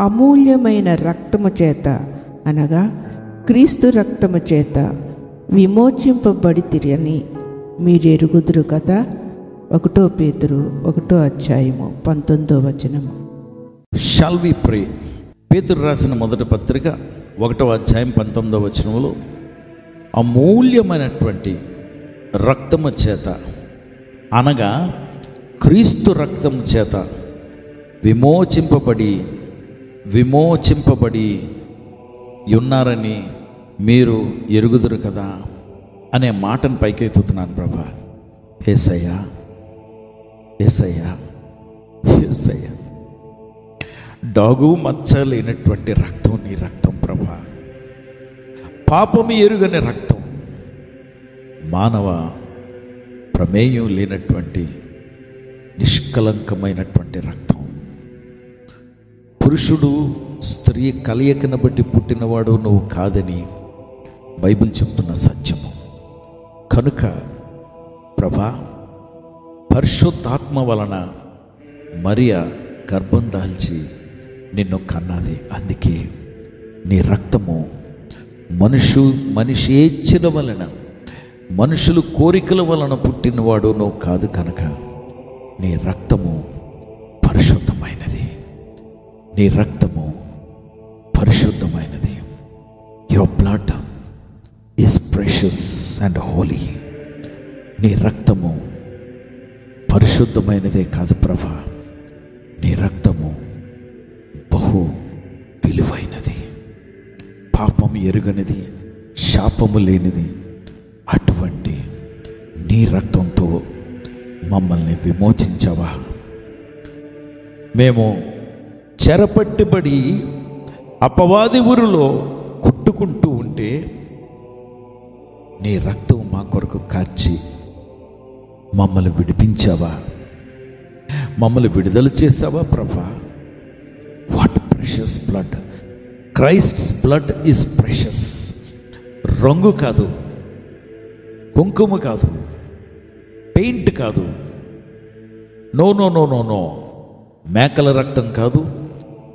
అమూల్యమైన రక్తము చేత అనగా క్రీస్తు రక్తము చేత విమోచింపబడితిరని మీరు ఎరుగుదురు కదా. 1 పేతురు 1:19. షాల్ వి ప్రే? పేతురు రాసిన మొదటి పత్రిక 1:19 అమూల్యమైనటువంటి రక్తము చేత అనగా క్రీస్తు రక్తము చేత విమోచింపబడి ఉన్నారని మీరు ఎరుగుదురు కదా అనే మాటను పైకెత్తుతున్నాను ప్రభా. యేసయ్యా, యేసయ్యా, యేసయ్యా, డాగు మచ్చ లేనటువంటి రక్తం నీ రక్తం ప్రభా. పాపము ఎరుగని రక్తం, మానవ ప్రమేయం లేనటువంటి నిష్కలంకమైనటువంటి రక్తం. పురుషుడు స్త్రీ కలయికను బట్టి పుట్టినవాడు నువ్వు కాదని బైబిల్ చెప్తున్న సత్యము. కనుక ప్రభా, పరిశుద్ధాత్మ వలన మరియా గర్భం దాల్చి నిన్ను కన్నది. అందుకే నీ రక్తము మనిషి ఏచ్చిన వలన, మనుషులు కోరికల వలన పుట్టినవాడు నువ్వు కాదు. కనుక నీ రక్తము పరిశుద్ధమైనది, నీ రక్తము పరిశుద్ధమైనది. Your blood is precious and holy. నీ రక్తము పరిశుద్ధమైనదే కాదు ప్రభా, నీ రక్తము బహు విలువైనది, పాపము ఎరుగనిది, శాపము లేనిది. అటువంటి నీ రక్తంతో మమ్మల్ని విమోచించవా. మేము చెరపట్టుబడి అపవాది ఊరిలో కొట్టుకుంటూ ఉంటే నీ రక్తం మా కొరకు కార్చి మమ్మల్ని విడిపించావా, మమ్మల్ని విడుదల చేసావా ప్రభా. What precious blood! Christ's blood is precious. రంగు కాదు, కుంకుమ కాదు, పెయింట్ కాదు, no no no no no మేకల రక్తం కాదు,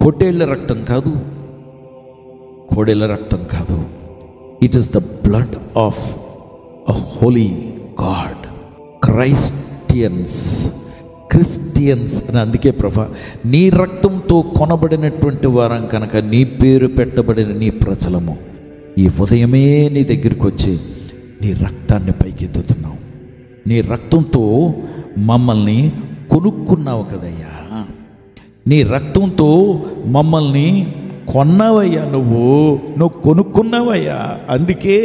పొట్టేళ్ల రక్తం కాదు, కోడెల రక్తం కాదు. It is the blood of a holy God. Christians అని అందుకే ప్రభా, నీ రక్తంతో కొనబడినటువంటి వారం కనుక నీ పేరు పెట్టబడిన నీ ప్రజలము ఈ ఉదయమే నీ దగ్గరికి వచ్చి నీ రక్తాన్ని పైకెత్తుతున్నావు. నీ రక్తంతో మమ్మల్ని కొనుక్కున్నావు కదయ్యా, నీ రక్తంతో మమ్మల్ని కొన్నావయ్యా, నువ్వు కొనుక్కున్నావయ్యా. అందుకే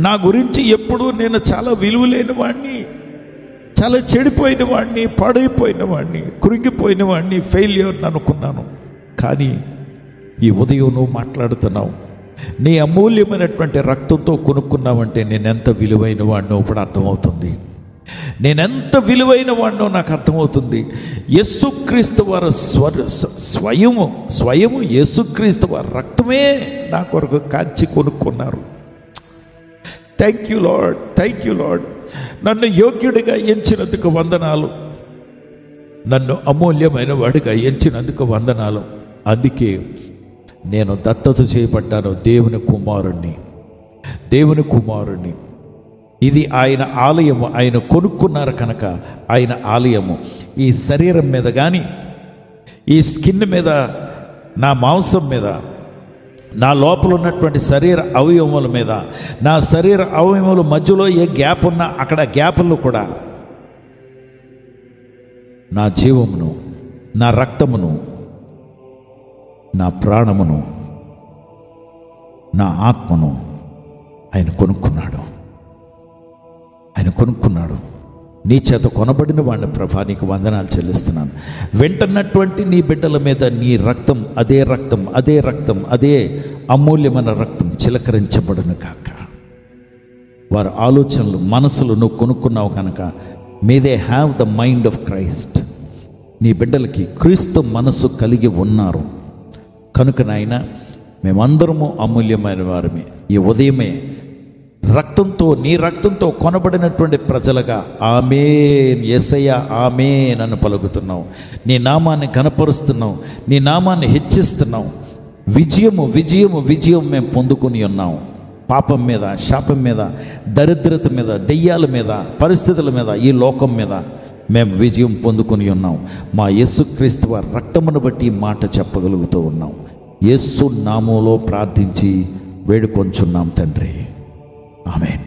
నా గురించి ఎప్పుడు నేను చాలా విలువలేని వాడిని, చాలా చెడిపోయిన వాడిని, పాడైపోయిన వాడిని, కృంగిపోయిన వాడిని, ఫెయిల్యూర్ అనుకున్నాను. కానీ ఈ ఉదయం నువ్వు మాట్లాడుతున్నావు, నీ అమూల్యమైనటువంటి రక్తంతో కొనుక్కున్నావంటే నేనెంత విలువైన వాడినో ఇప్పుడు అర్థమవుతుంది. నేనెంత విలువైన వాడినో నాకు అర్థమవుతుంది. యేసుక్రీస్తు వారు స్వయము యేసుక్రీస్తు వారి రక్తమే నా కొరకు కాచి కొనుక్కున్నారు. Thank you lord, thank you lord. నన్ను యోగ్యుడిగా ఎంచినందుకు వందనాలు, నన్ను అమూల్యమైన వాడిగా ఎంచినందుకు వందనాలు. అందుకే నేను దత్తత చేయబడ్డాను, దేవుని కుమారుణ్ణి. ఇది ఆయన ఆలయము, ఆయన కొనుక్కున్నారు కనుక ఆయన ఆలయము. ఈ శరీరం మీద కానీ, ఈ స్కిన్ మీద, నా మాంసం మీద, నా లోపల ఉన్నటువంటి శరీర అవయవముల మీద, నా శరీర అవయవముల మధ్యలో ఏ గ్యాప్ ఉన్నా అక్కడ గ్యాపుల్లో కూడా నా జీవమును, నా రక్తమును, నా ప్రాణమును, నా ఆత్మను ఆయన కొనుక్కున్నాడు. నీ చేత కొనబడిన వాడిని ప్రభా నీకు వందనాలు చెల్లిస్తున్నాను. వెంటన్నటువంటి నీ బిడ్డల మీద నీ రక్తం, అదే అమూల్యమైన రక్తం చిలకరించబడును కాక. వారి ఆలోచనలు, మనసులు నువ్వు కొనుక్కున్నావు కనుక may they have the mind of Christ. నీ బిడ్డలకి క్రీస్తు మనసు కలిగి ఉన్నారు కనుక నాయన మేమందరము అమూల్యమైన వారమే. ఈ ఉదయమే రక్తంతో, నీ రక్తంతో కొనబడినటువంటి ప్రజలుగా ఆమేన్ యేసయ్య ఆమేన్ అని పలుకుతున్నావు. నీ నామాన్ని ఘనపరుస్తున్నావు, నీ నామాన్ని హెచ్చిస్తున్నావు. విజయము విజయము విజయం మేము పొందుకుని ఉన్నాం. పాపం మీద, శాపం మీద, దరిద్రత మీద, దెయ్యాల మీద, పరిస్థితుల మీద, ఈ లోకం మీద మేము విజయం పొందుకుని ఉన్నాం. మా యేసుక్రీస్తు వారి రక్తమును బట్టి మాట చెప్పగలుగుతూ ఉన్నాం. యేసు నామములో ప్రార్థించి వేడుకొంచున్నాం తండ్రి. ఆమేన్.